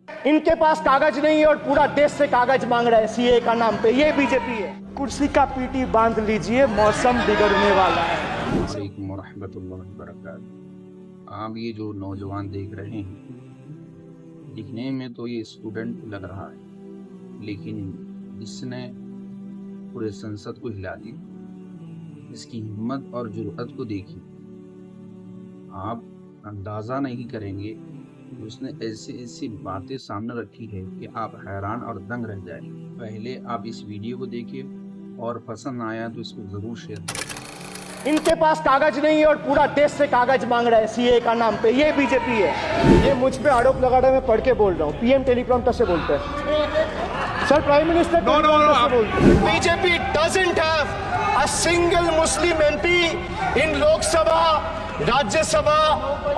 इनके पास कागज नहीं है और पूरा देश से कागज मांग रहा है सीए का नाम पे। ये बीजेपी है। कुर्सी का पीटी बांध लीजिए, मौसम बिगड़ने वाला है। वालेकुम रहमतुल्लाहि व बरकातहू। आप ये जो नौजवान देख रहे हैं, दिखने में तो ये स्टूडेंट लग रहा है, लेकिन इसने पूरे संसद को हिला दिया। इसकी हिम्मत और जुर्अत को देखिए। आप अंदाज़ा नहीं करेंगे कि उसने ऐसी ऐसी बातें सामने रखी है कि आप हैरान और दंग रह जाएंगे। पहले आप इस वीडियो को देखिए और पसंद आया तो इसको ज़रूर शेयर करें। इनके पास कागज नहीं है और पूरा देश से कागज मांग रहा है सीए का नाम पे। ये बीजेपी है। ये मुझ पे आरोप लगा रहा है, मैं पढ़ के बोल रहा हूँ। पीएम टेलीप्रॉम्प्टर से बोलते हैं। सर, प्राइम मिनिस्टर टेलीप्रॉम्प्टर से बोलते हैं। BJP doesn't have a single Muslim MP in Lok Sabha, Rajya Sabha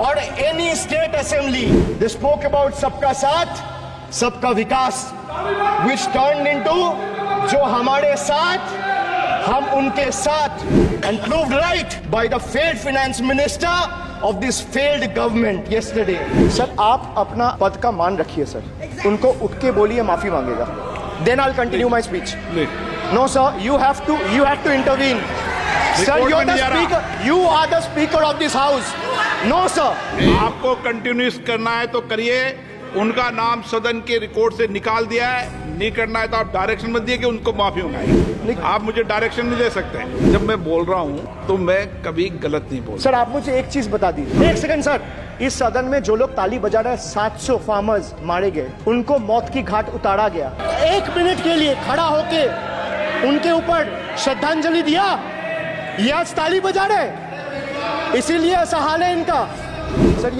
और any state assembly. They spoke about सबका साथ, सबका विकास, which turned into जो हमारे साथ, हम उनके साथ, and proved right by the failed finance minister of this failed government yesterday. Sir, आप अपना पद का मान रखिए सर। उनको उठ के बोलिए माफी मांगेगा। Then I'll continue my speech. No sir, you have to intervene. Sir, you are the speaker. You are the speaker of this house. No sir. आपको कंटिन्यूस करना है तो करिए। उनका नाम सदन के रिकॉर्ड से निकाल दिया है। नहीं करना है तो आप डायरेक्शन मत दिए कि उनको माफी मंगाई। आप मुझे डायरेक्शन नहीं दे सकते। जब मैं बोल रहा हूँ तो मैं कभी गलत नहीं बोल। सर, आप मुझे एक चीज बता दीजिए। एक सेकंड सर। इस सदन में जो लोग ताली बजा रहे हैं, 700 फार्मर्स मारे गए, उनको मौत की घाट उतारा गया। 1 मिनट के लिए खड़ा होके उनके ऊपर श्रद्धांजलि दिया, ये आज ताली बजा रहे, इसीलिए ऐसा हाल है इनका। सर,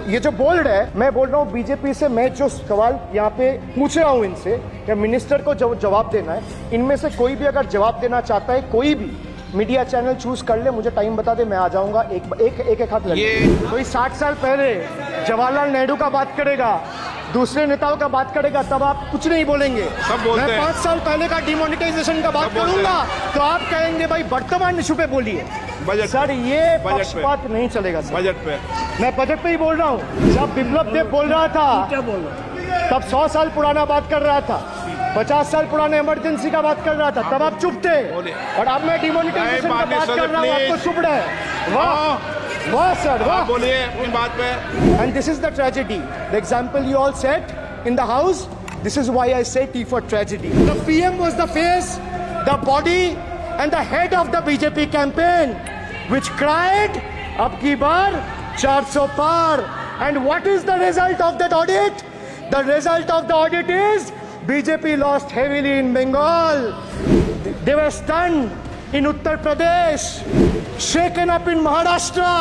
ये जो बोल रहे हैं, मैं बोल रहा हूँ बीजेपी से। मैं जो सवाल यहाँ पे पूछ रहा हूँ इनसे कि मिनिस्टर को जवाब देना है, इनमें से कोई भी अगर जवाब देना चाहता है, कोई भी मीडिया चैनल चूज कर ले, मुझे टाइम बता दे, मैं आ जाऊंगा। एक हाथ लगे। कोई 60 साल पहले जवाहरलाल नेहरू का बात करेगा, दूसरे नेताओं का बात करेगा, तब आप कुछ नहीं बोलेंगे। मैं 5 साल पहले का डिमोनेटाइजेशन का बात करूंगा तो आप कहेंगे भाई वर्तमान इशू पे बोलिए। सर, ये पक्षपात नहीं चलेगा सर। बजट पे मैं बजट पे ही बोल रहा हूँ। जब बिप्लब देव बोल रहा था तब 100 साल पुराना बात कर रहा था, 50 साल पुराने इमरजेंसी का बात कर रहा था, तब आप चुप थे। और अब मैं डिमोनेटाइजेशन का बात कर रहा हूँ, आपको चुप रहे। वाह वाह सर, वाह। बोलिए अपनी बात पे। And this is the tragedy. The example you all set in the house, this is why I say T for tragedy. The PM was the face, the body and the head of the BJP campaign, which cried, "Ab ki baar 400 par." And what is the result of that audit? The result of the audit is BJP lost heavily in Bengal. They were stunned in Uttar Pradesh, shaken up in Maharashtra.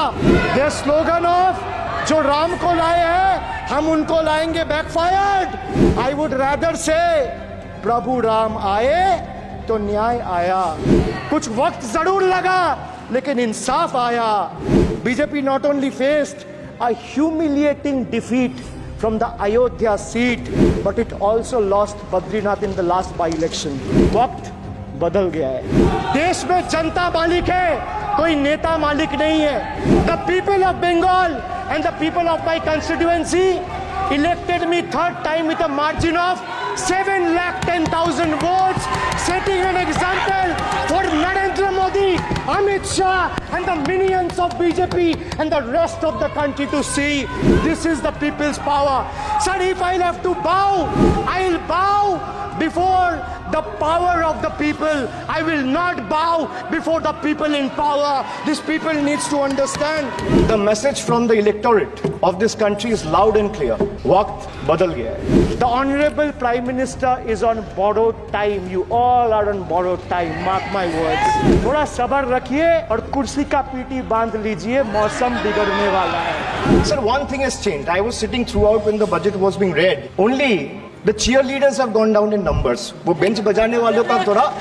Their slogan of जो राम को लाए हैं हम उनको लाएंगे backfired. I would rather say प्रभु राम आए तो न्याय आया। कुछ वक्त जरूर लगा लेकिन इंसाफ आया। BJP not only faced a humiliating defeat from the Ayodhya seat, but it also lost Badrinath in the last by-election. वक्त बदल गया है। देश में जनता मालिक है, कोई नेता मालिक नहीं है। The people of Bengal and the people of my constituency elected me 3rd time with a margin of 7,10,000 votes, setting an example for Narendra Modi, Amit Shah and the minions of BJP and the rest of the country to see. This is the people's power. Sir, if I'll have to bow, I'll bow before the power of the people. I will not bow before the people in power. This people needs to understand. The message from the electorate of this country is loud and clear. वक्त बदल गया है. The Honorable Prime Minister is on borrowed time. You all are on borrowed time. Mark my words. थोड़ा सब्र रखिए और कुर्सी का पीटी बांध लीजिए, मौसम बिगड़ने वाला है. Sir, one thing has changed. I was sitting throughout when the budget was being read. Only the cheerleaders have gone down in numbers. वो बेंच बजाने वालों का थोड़ा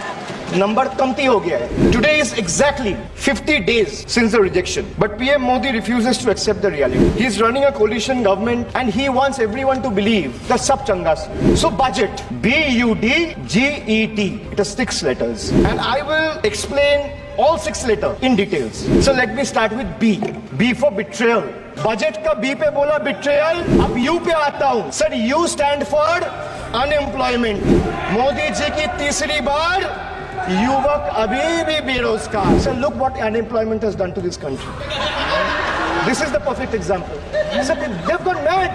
नंबर कमती हो गया है. Today is exactly 50 days since the rejection, but PM Modi refuses to accept the reality. He is running a coalition government and he wants everyone to believe that sab changa se. So budget, BUDGET, it has 6 letters, and I will explain all 6 letter in details. So let me start with B. B for betrayal. Budget का B पे बोला betrayal. अब U पे आता हूं. Sir you stand for unemployment. Modi ji की तीसरी बार युवक अभी भी बेरोजगार. Sir look what unemployment has done to this country. This is the perfect example. Sir, they've gone mad.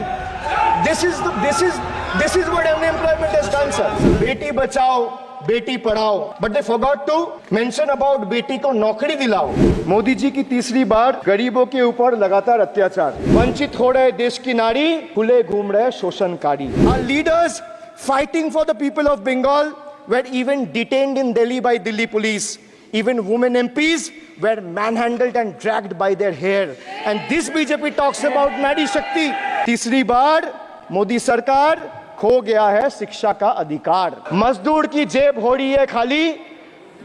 This is what unemployment has done, sir. Beti Bachao, Beti Padhao. But they forgot to mention about बेटी को नौकरी दिलाओ. मोदी जी की तीसरी बार गरीबों के ऊपर लगातार अत्याचार. वंचित हो रहे देश की नारी, खुले घूम रहे शोषणकारी. Our leaders fighting for the people of Bengal were even detained in Delhi by Delhi police. Even women MPs were manhandled and dragged by their hair. And this BJP talks about Nari Shakti. तीसरी बार मोदी सरकार खो गया है शिक्षा का अधिकार. मजदूर की जेब हो रही है खाली.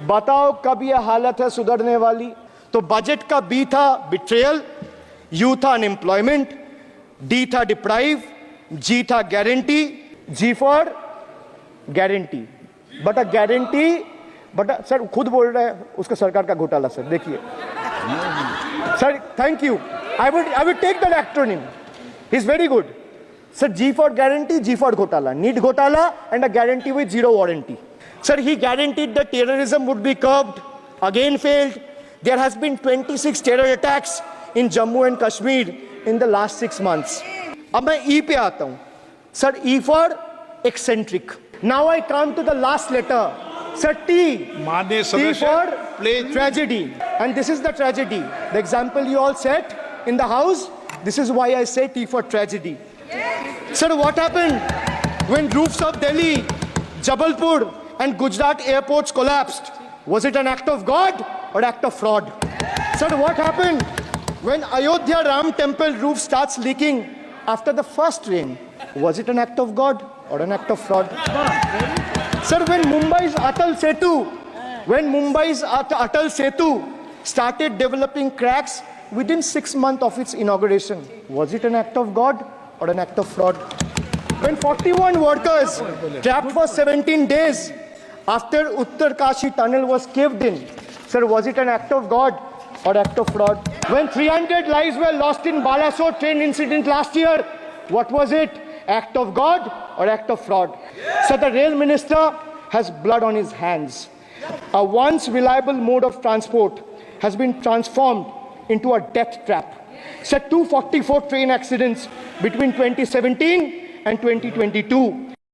बताओ कब यह हालत है सुधरने वाली. तो बजट का बी था बिट्रेयल, यू था अनएम्प्लॉयमेंट, डी था डिप्राइव, जी था guarantee, G for guarantee. But a guarantee, but sir खुद बोल रहे हैं उसका सरकार का घोटाला. सर देखिए sir, thank you. I would take that acronym. He is very good. Sir, G for guarantee, G for Ghotala. Need Ghotala and a guarantee with zero warranty. Sir, he guaranteed that terrorism would be curbed. Again failed. There has been 26 terror attacks in Jammu and Kashmir in the last 6 months. अब मैं E पे आता हूँ. Sir, E for eccentric. Now I come to the last letter. Sir, T. माननीय T सदस्य, for please. tragedy. And this is the tragedy. The example you all set in the house. This is why I say T for tragedy. Sir, what happened when roofs of Delhi, Jabalpur and Gujarat airports collapsed? Was it an act of God or act of fraud? Sir, what happened when Ayodhya Ram temple roof starts leaking after the first rain? Was it an act of God or an act of fraud? Sir, when Mumbai's Atal Setu started developing cracks within 6 months of its inauguration, was it an act of God or an act of fraud? When 41 workers trapped for 17 days after Uttarkashi tunnel was caved in, sir, was it an act of God or act of fraud? When 300 lives were lost in Balasore train incident last year, what was it? Act of God or act of fraud? So the rail minister has blood on his hands. A once reliable mode of transport has been transformed into a death trap. So 244 train accidents between 2017 and 2022.